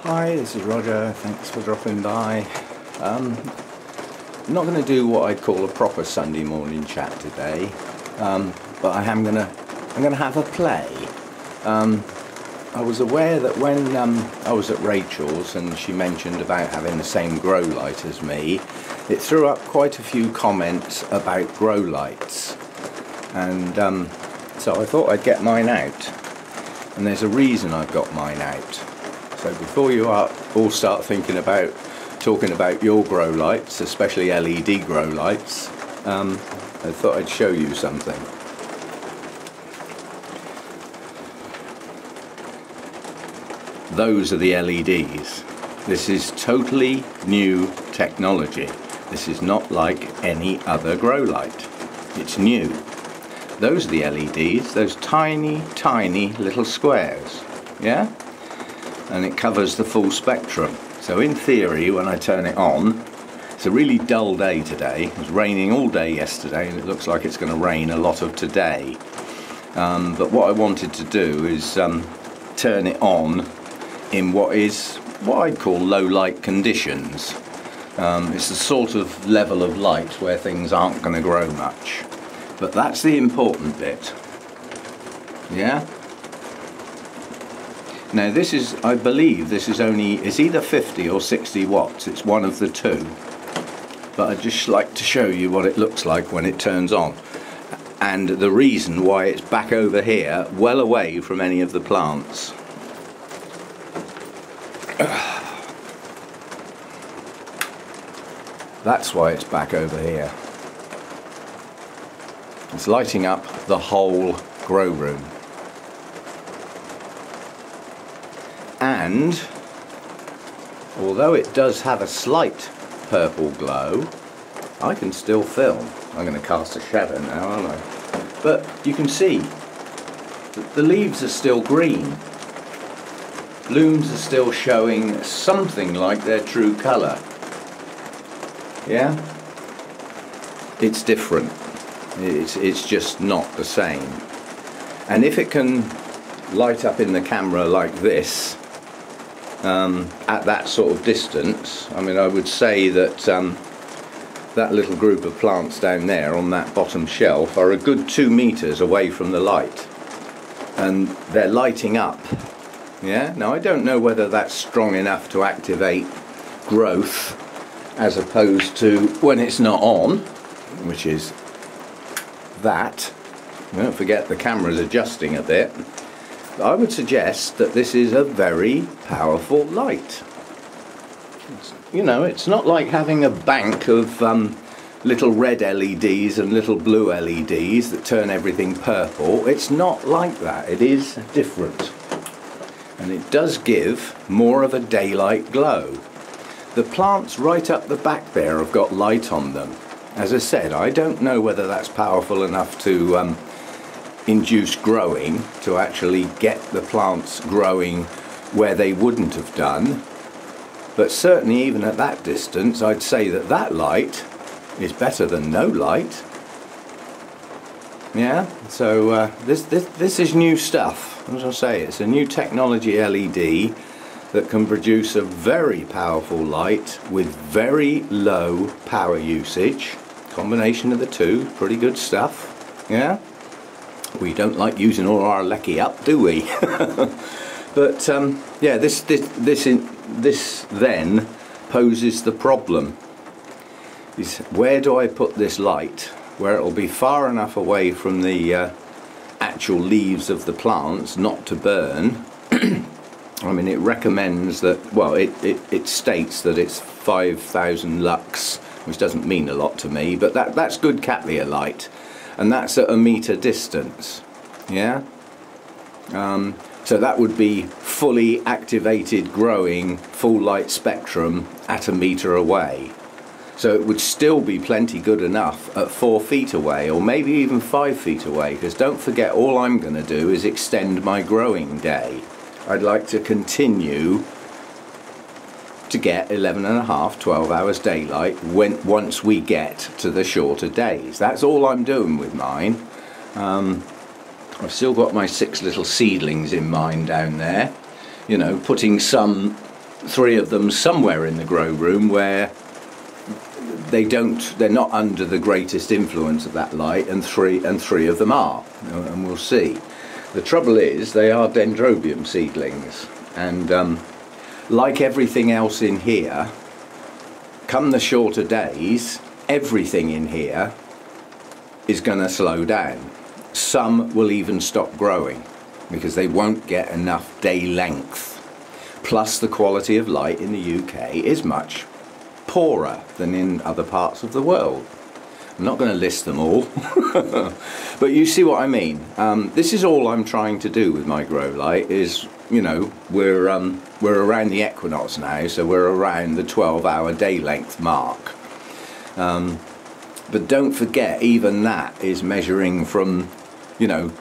Hi, this is Roger. Thanks for dropping by. I'm not going to do what I'd call a proper Sunday morning chat today, but I'm going to have a play. I was aware that when I was at Rachel's and she mentioned about having the same grow light as me, it threw up quite a few comments about grow lights, and so I thought I'd get mine out. And there's a reason I've got mine out. So before you all start thinking about talking about your grow lights, especially LED grow lights, I thought I'd show you something. Those are the LEDs. This is totally new technology. This is not like any other grow light. It's new. Those are the LEDs, those tiny, tiny little squares. Yeah? And it covers the full spectrum. So in theory, when I turn it on, it's a really dull day today. It was raining all day yesterday and it looks like it's going to rain a lot of today. But what I wanted to do is turn it on in what I'd call low light conditions. It's the sort of level of light where things aren't going to grow much. But that's the important bit. Yeah? Now this is, I believe this is it's either 50 or 60 watts, it's one of the two. But I'd just like to show you what it looks like when it turns on. And the reason why it's back over here, well away from any of the plants. That's why it's back over here. It's lighting up the whole grow room. And although it does have a slight purple glow, I can still film. I'm going to cast a shadow now, aren't I? But you can see that the leaves are still green. Blooms are still showing something like their true colour. Yeah? It's different. It's just not the same. And if it can light up in the camera like this, at that sort of distance, I mean, I would say that that little group of plants down there on that bottom shelf are a good 2 meters away from the light, and they're lighting up. Yeah. Now I don't know whether that's strong enough to activate growth as opposed to when it's not on, which is that. Don't forget the camera's adjusting a bit. I would suggest that this is a very powerful light. You know, it's not like having a bank of little red LEDs and little blue LEDs that turn everything purple. It's not like that. It is different. And it does give more of a daylight glow. The plants right up the back there have got light on them. As I said, I don't know whether that's powerful enough to induce growing, to actually get the plants growing where they wouldn't have done. But certainly even at that distance, I'd say that that light is better than no light. Yeah, so this is new stuff. As I say, it's a new technology LED that can produce a very powerful light with very low power usage. Combination of the two, pretty good stuff. Yeah. We don't like using all our lecky up, do we? But yeah, this then poses the problem. Is where do I put this light where it'll be far enough away from the actual leaves of the plants not to burn? I mean, it recommends that, well, it states that it's 5,000 lux, which doesn't mean a lot to me, but that's good Cattleya light. And that's at a meter distance. Yeah? So that would be fully activated growing full light spectrum at a meter away. So it would still be plenty good enough at 4 feet away, or maybe even 5 feet away, because don't forget, all I'm going to do is extend my growing day. I'd like to continue to get 11.5, 12 hours daylight once we get to the shorter days. That's all I'm doing with mine. I've still got my 6 little seedlings in mine down there. You know, putting some 3 of them somewhere in the grow room where they're not under the greatest influence of that light, and three of them are, and we'll see. The trouble is they are Dendrobium seedlings, and like everything else in here, come the shorter days, everything in here is going to slow down. Some will even stop growing because they won't get enough day length. Plus the quality of light in the UK is much poorer than in other parts of the world. I'm not going to list them all, but you see what I mean. This is all I'm trying to do with my grow light is, you know, we're around the equinox now, so we're around the 12-hour day length mark. But don't forget, even that is measuring from, you know,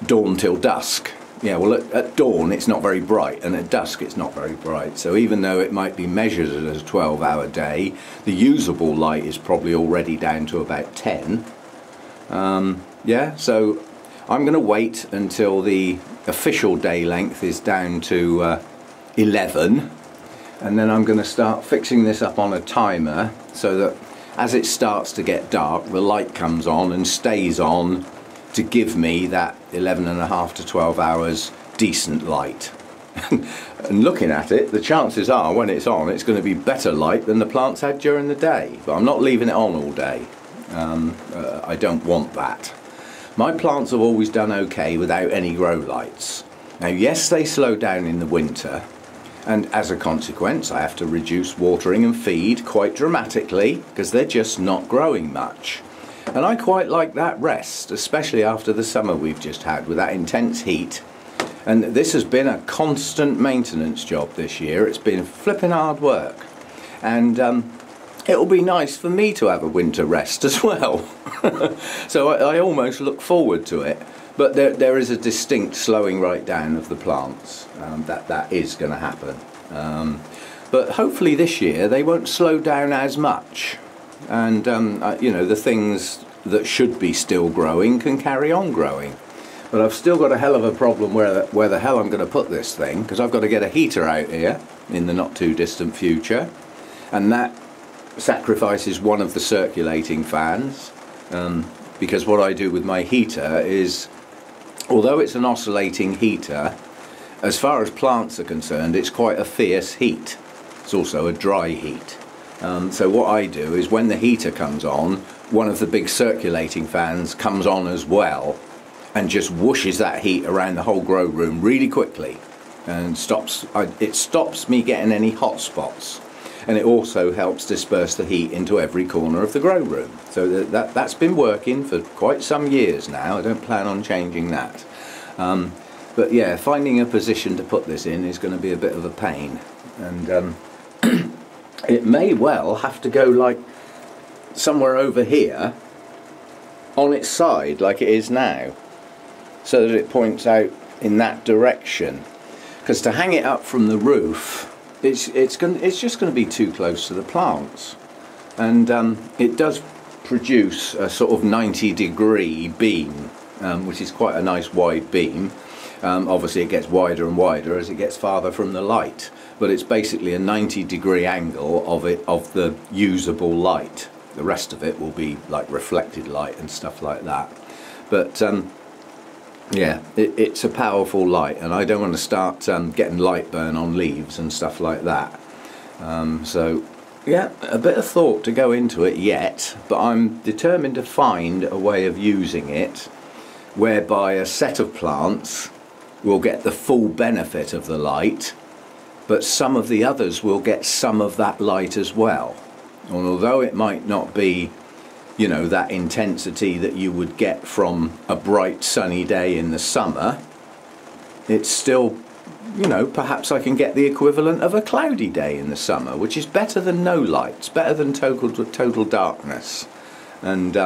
dawn till dusk. Yeah, well, at dawn it's not very bright, and at dusk it's not very bright. So even though it might be measured as a 12-hour day, the usable light is probably already down to about 10. Yeah, so I'm going to wait until the official day length is down to 11, and then I'm going to start fixing this up on a timer so that as it starts to get dark, the light comes on and stays on to give me that 11.5 to 12 hours decent light. And looking at it, the chances are when it's on, it's going to be better light than the plants had during the day. But I'm not leaving it on all day. I don't want that. My plants have always done okay without any grow lights. Now yes, they slow down in the winter, and as a consequence I have to reduce watering and feed quite dramatically because they're just not growing much. And I quite like that rest, especially after the summer we've just had with that intense heat. And this has been a constant maintenance job this year. It's been flipping hard work. And it'll be nice for me to have a winter rest as well. So I almost look forward to it. But there is a distinct slowing right down of the plants. That is going to happen. But hopefully this year they won't slow down as much. And you know, the things that should be still growing can carry on growing. But I've still got a hell of a problem where the hell I'm going to put this thing, because I've got to get a heater out here in the not too distant future, and that sacrifices one of the circulating fans, because what I do with my heater is, although it's an oscillating heater, as far as plants are concerned it's quite a fierce heat. It's also a dry heat. So what I do is when the heater comes on, one of the big circulating fans comes on as well and just whooshes that heat around the whole grow room really quickly, and it stops me getting any hot spots, and it also helps disperse the heat into every corner of the grow room. So that's been working for quite some years now. I don't plan on changing that. But yeah, finding a position to put this in is going to be a bit of a pain, and it may well have to go like somewhere over here on its side like it is now, so that it points out in that direction, because to hang it up from the roof it's just going to be too close to the plants, and it does produce a sort of 90-degree beam, which is quite a nice wide beam. Obviously it gets wider and wider as it gets farther from the light, but it's basically a 90-degree angle of the usable light. The rest of it will be like reflected light and stuff like that. But yeah, it's a powerful light, and I don't want to start getting light burn on leaves and stuff like that. So yeah, a bit of thought to go into it yet, but I'm determined to find a way of using it whereby a set of plants will get the full benefit of the light, but some of the others will get some of that light as well. And although it might not be, you know, that intensity that you would get from a bright sunny day in the summer, it's still, you know, perhaps I can get the equivalent of a cloudy day in the summer, which is better than no light. It's better than total darkness. And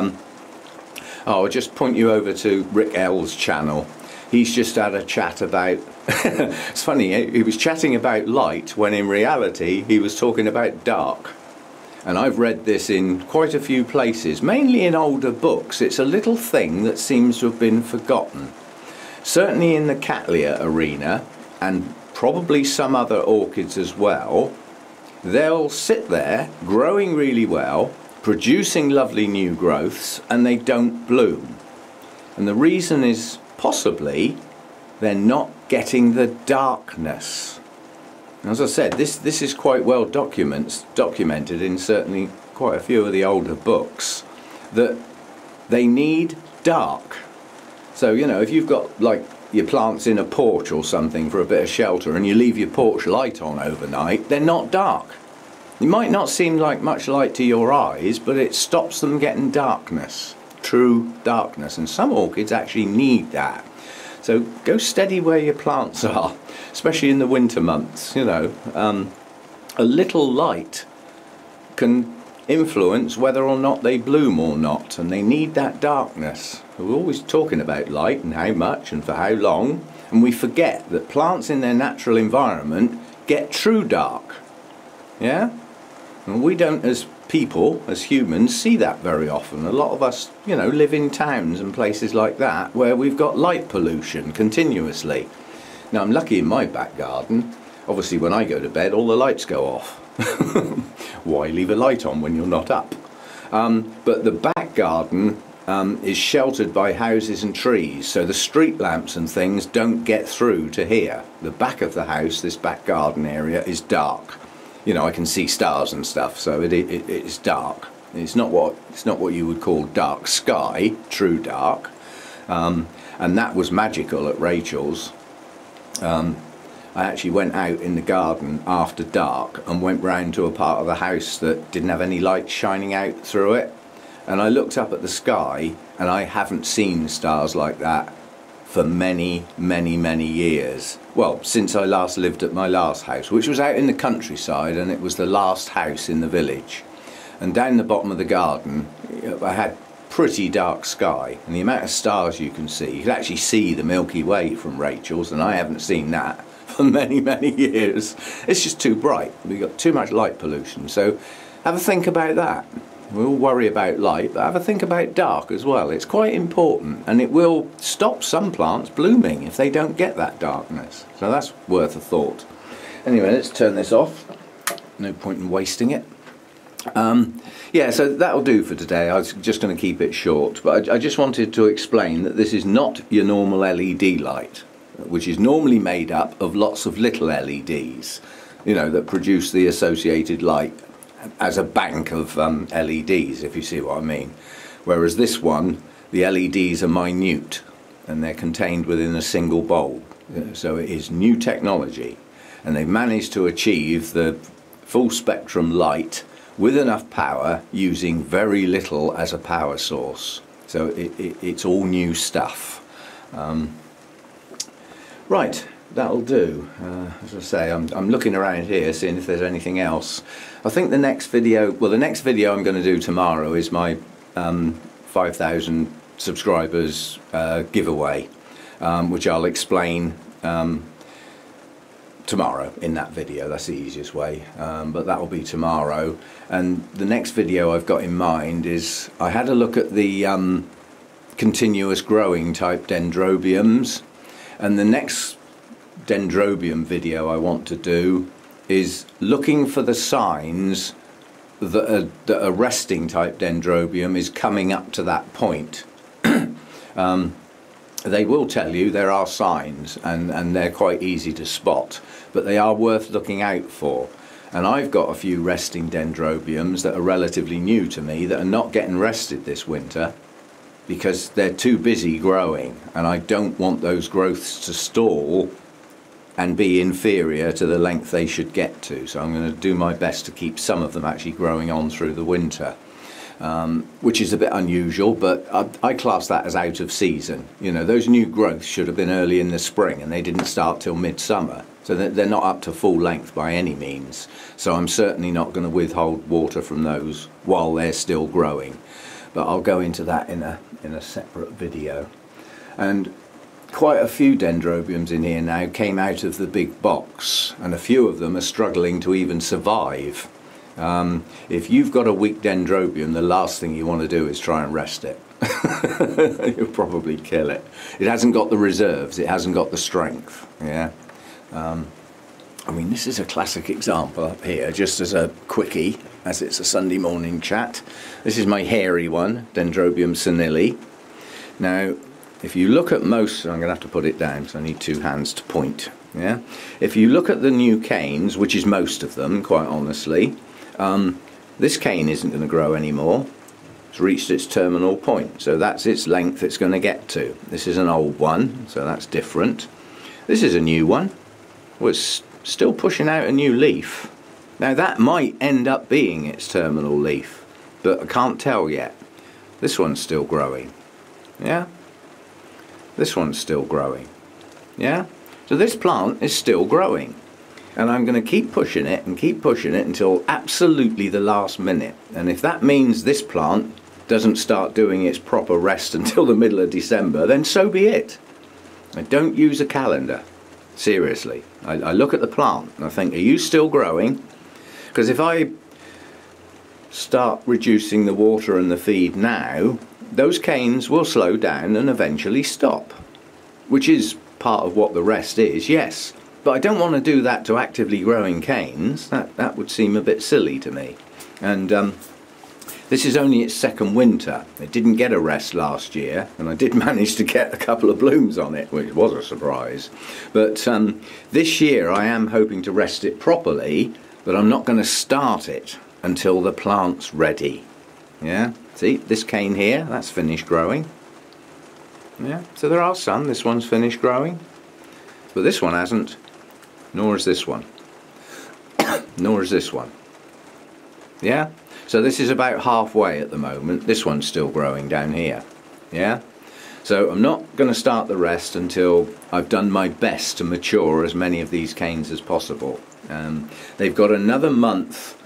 I'll just point you over to Rick L's channel. He's just had a chat about it's funny, he was chatting about light when in reality he was talking about dark. And I've read this in quite a few places, mainly in older books. It's a little thing that seems to have been forgotten. Certainly in the Cattleya arena, and probably some other orchids as well, they'll sit there growing really well, producing lovely new growths, and they don't bloom. And the reason is possibly they're not getting the darkness. As I said, this is quite well documented in certainly quite a few of the older books, that they need dark. So, you know, if you've got like your plants in a porch or something for a bit of shelter and you leave your porch light on overnight, they're not dark. It might not seem like much light to your eyes, but it stops them getting darkness, true darkness, and some orchids actually need that. So go steady where your plants are, especially in the winter months. You know, a little light can influence whether or not they bloom or not, and they need that darkness. We're always talking about light and how much and for how long, and we forget that plants in their natural environment get true dark. Yeah? And we don't, as people, as humans, see that very often. A lot of us, you know, live in towns and places like that where we've got light pollution continuously. Now, I'm lucky in my back garden. Obviously, when I go to bed, all the lights go off. Why leave a light on when you're not up? But the back garden is sheltered by houses and trees, so the street lamps and things don't get through to here. The back of the house, this back garden area, is dark. You know, I can see stars and stuff, so it's dark. It's not what you would call dark sky, true dark. And that was magical at Rachel's. I actually went out in the garden after dark and went round to a part of the house that didn't have any light shining out through it, and I looked up at the sky, and I haven't seen stars like that for many years. Well, since I last lived at my last house, which was out in the countryside, and it was the last house in the village. And down the bottom of the garden I had pretty dark sky, and the amount of stars you can see, you can actually see the Milky Way from Rachel's, and I haven't seen that for many years. It's just too bright. We've got too much light pollution. So have a think about that. We all worry about light, but have a think about dark as well. It's quite important, and it will stop some plants blooming if they don't get that darkness. So that's worth a thought. Anyway, let's turn this off. No point in wasting it. Yeah, so that'll do for today. I was just going to keep it short, but I just wanted to explain that this is not your normal LED light, which is normally made up of lots of little LEDs, you know, that produce the associated light as a bank of LEDs, if you see what I mean. Whereas this one, the LEDs are minute and they're contained within a single bulb. So it is new technology, and they've managed to achieve the full spectrum light with enough power using very little as a power source. So it's all new stuff. Right, that'll do. As I say, I'm looking around here, seeing if there's anything else. I think the next video, well, the next video I'm going to do tomorrow is my 5,000 subscribers giveaway, which I'll explain tomorrow in that video. That's the easiest way, but that will be tomorrow. And the next video I've got in mind is, I had a look at the continuous growing type dendrobiums, and the next dendrobium video I want to do is looking for the signs that a resting type dendrobium is coming up to that point. They will tell you there are signs, and they're quite easy to spot, but they are worth looking out for. And I've got a few resting dendrobiums that are relatively new to me that are not getting rested this winter because they're too busy growing, and I don't want those growths to stall and be inferior to the length they should get to. So I'm going to do my best to keep some of them actually growing on through the winter. Which is a bit unusual, but I class that as out of season. You know, those new growths should have been early in the spring, and they didn't start till midsummer, so they're not up to full length by any means. So I'm certainly not going to withhold water from those while they're still growing, but I'll go into that in a separate video. And quite a few dendrobiums in here now came out of the big box, and a few of them are struggling to even survive. If you've got a weak dendrobium, the last thing you want to do is try and rest it. You'll probably kill it. It hasn't got the reserves, it hasn't got the strength. Yeah. I mean, this is a classic example up here, just as a quickie, as it's a Sunday morning chat. This is my hairy one, Dendrobium senile. Now, if you look at most, I'm going to have to put it down because I need two hands to point. Yeah. If you look at the new canes, which is most of them, quite honestly, this cane isn't going to grow anymore. It's reached its terminal point, so that's its length it's going to get to. This is an old one, so that's different. This is a new one. Well, it's still pushing out a new leaf. Now that might end up being its terminal leaf, but I can't tell yet. This one's still growing. Yeah? This one's still growing. Yeah? So this plant is still growing. And I'm going to keep pushing it and keep pushing it until absolutely the last minute. And if that means this plant doesn't start doing its proper rest until the middle of December, then so be it. I don't use a calendar. Seriously. I look at the plant and I think, are you still growing? Because if I start reducing the water and the feed now, those canes will slow down and eventually stop. Which is part of what the rest is, yes. But I don't want to do that to actively growing canes. That would seem a bit silly to me. And this is only its second winter. It didn't get a rest last year, and I did manage to get a couple of blooms on it, which was a surprise. But this year I am hoping to rest it properly, but I'm not going to start it until the plant's ready. Yeah, see, this cane here, that's finished growing. Yeah, so there are some. This one's finished growing, but this one hasn't, nor is this one, nor is this one. Yeah, so this is about halfway at the moment. This one's still growing down here. Yeah, so I'm not going to start the rest until I've done my best to mature as many of these canes as possible. They've got another month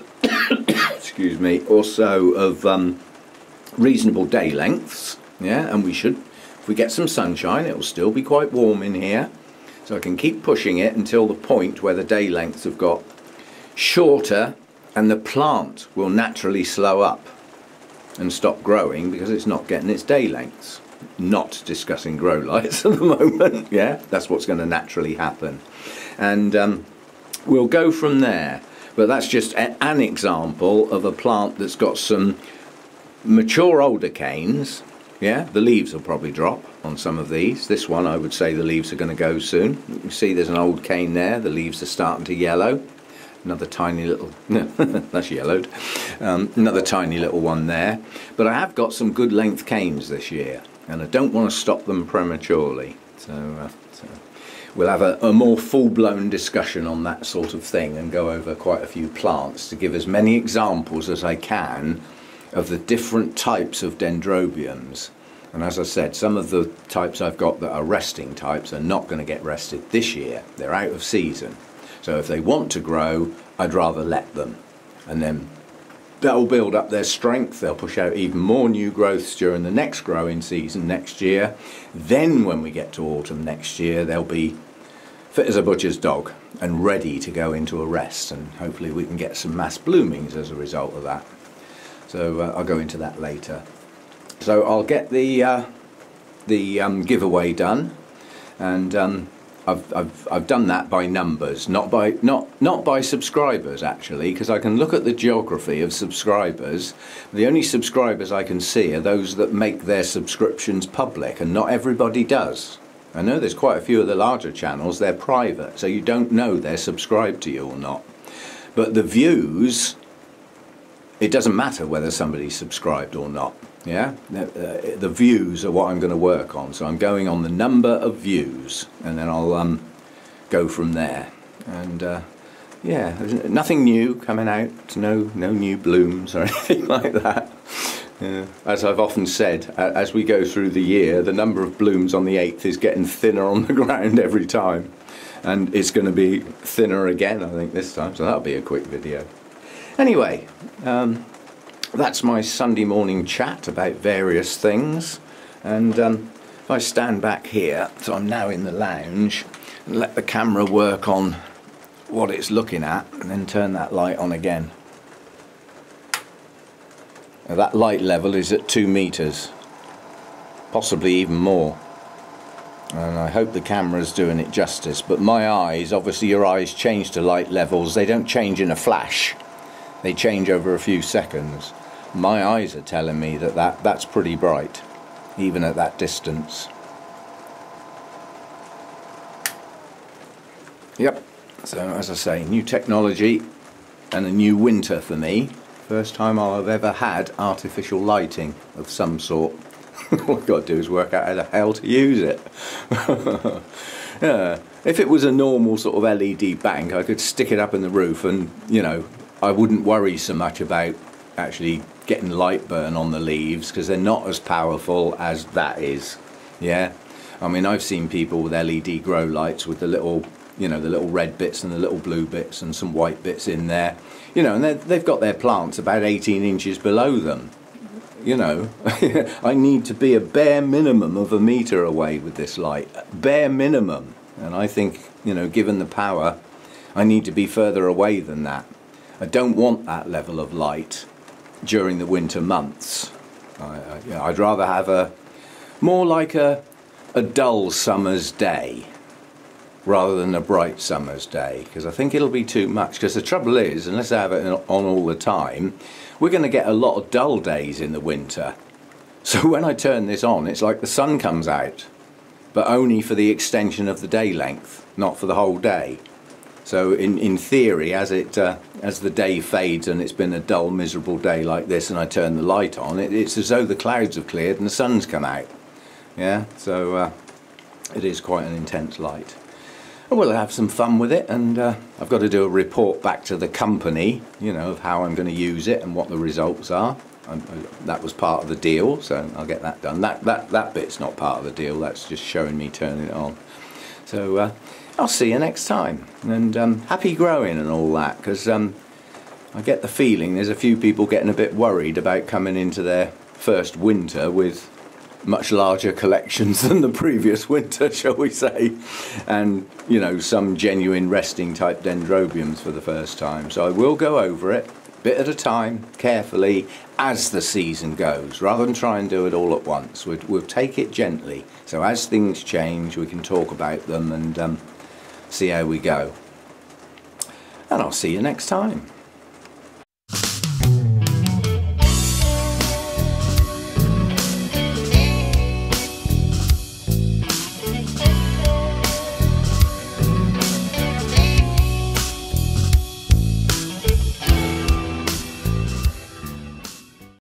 excuse me, or so of reasonable day lengths. Yeah, and we should, if we get some sunshine, it will still be quite warm in here. So I can keep pushing it until the point where the day lengths have got shorter and the plant will naturally slow up and stop growing because it's not getting its day lengths. Not discussing grow lights at the moment. Yeah, that's what's going to naturally happen. And we'll go from there. But that's just an example of a plant that's got some mature older canes. Yeah, the leaves will probably drop on some of these. This one, I would say the leaves are going to go soon. You can see there's an old cane there. The leaves are starting to yellow. Another tiny little, that's yellowed. Another tiny little one there. But I have got some good length canes this year, and I don't want to stop them prematurely. So we'll have a more full-blown discussion on that sort of thing and go over quite a few plants to give as many examples as I can of the different types of dendrobiums. And as I said, some of the types I've got that are resting types are not going to get rested this year. They're out of season. So if they want to grow, I'd rather let them. And then they'll build up their strength. They'll push out even more new growths during the next growing season next year. Then when we get to autumn next year, they'll be fit as a butcher's dog and ready to go into a rest. And hopefully we can get some mass bloomings as a result of that. So I'll go into that later. So I'll get the giveaway done, and I've done that by numbers, not by subscribers actually, because I can look at the geography of subscribers. The only subscribers I can see are those that make their subscriptions public, and not everybody does. I know there's quite a few of the larger channels, they're private, so you don't know they're subscribed to you or not. But the views, it doesn't matter whether somebody's subscribed or not. Yeah, the views are what I'm going to work on. So I'm going on the number of views, and then I'll go from there. And yeah, there's nothing new coming out. No new blooms or anything like that. As I've often said, as we go through the year, the number of blooms on the 8th is getting thinner on the ground every time, and it's going to be thinner again, I think, this time. So that'll be a quick video. Anyway. That's my Sunday morning chat about various things, and if I stand back here, so I'm now in the lounge, and let the camera work on what it's looking at, and then turn that light on again. Now that light level is at 2 meters, possibly even more. And I hope the camera's doing it justice, but my eyes, obviously your eyes change to light levels. They don't change in a flash. They change over a few seconds. My eyes are telling me that that's pretty bright, even at that distance. Yep, so as I say, new technology and a new winter for me. First time I've ever had artificial lighting of some sort. All I've got to do is work out how the hell to use it. Yeah. If it was a normal sort of LED bank, I could stick it up in the roof and, you know, I wouldn't worry so much about actually getting light burn on the leaves, because they're not as powerful as that is. Yeah, I mean, I've seen people with LED grow lights with the little, you know, the little red bits and the little blue bits and some white bits in there, you know, and they've got their plants about 18 inches below them. You know, I need to be a bare minimum of 1 metre away with this light, bare minimum. And I think, you know, given the power, I need to be further away than that. I don't want that level of light during the winter months. You know, I'd rather have more like a dull summer's day rather than a bright summer's day, because I think it'll be too much. Because the trouble is, unless I have it on all the time, we're going to get a lot of dull days in the winter. So when I turn this on, it's like the sun comes out, but only for the extension of the day length, not for the whole day. So in theory, as the day fades and it's been a dull, miserable day like this, and I turn the light on, it's as though the clouds have cleared and the sun's come out. Yeah, so it is quite an intense light. We'll have some fun with it, and I've got to do a report back to the company, you know, of how I'm going to use it and what the results are. That was part of the deal, so I'll get that done. That bit's not part of the deal, that's just showing me turning it on. So I'll see you next time, and happy growing and all that, because I get the feeling there's a few people getting a bit worried about coming into their first winter with much larger collections than the previous winter, shall we say, and, you know, some genuine resting type dendrobiums for the first time. So I will go over it bit at a time, carefully, as the season goes, rather than try and do it all at once. We'll take it gently, so as things change we can talk about them and see how we go. And I'll see you next time.